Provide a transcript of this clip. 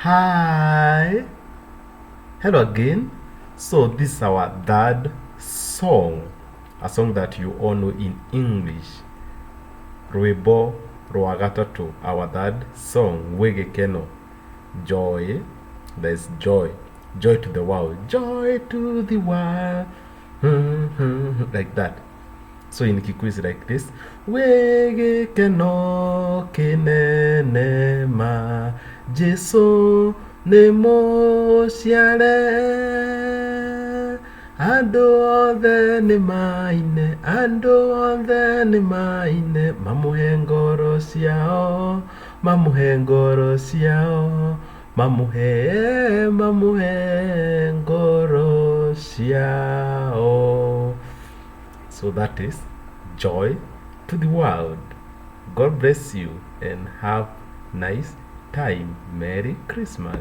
Hi. Hello again. So this is our third song, a song that you all know in English. Rwimbo rwa gatatu, our third song, wegekeno. Joy. There's joy. Joy to the world. Joy to the world. Like that. So in Kikuyu is like this. Wegekeno kinene ma Jesu nemo ciare andũ othe nĩ maine mamũhe ngoro ciao mamũhe ngoro ciao. So that is joy to the world. God bless you and have nice time. Merry Christmas.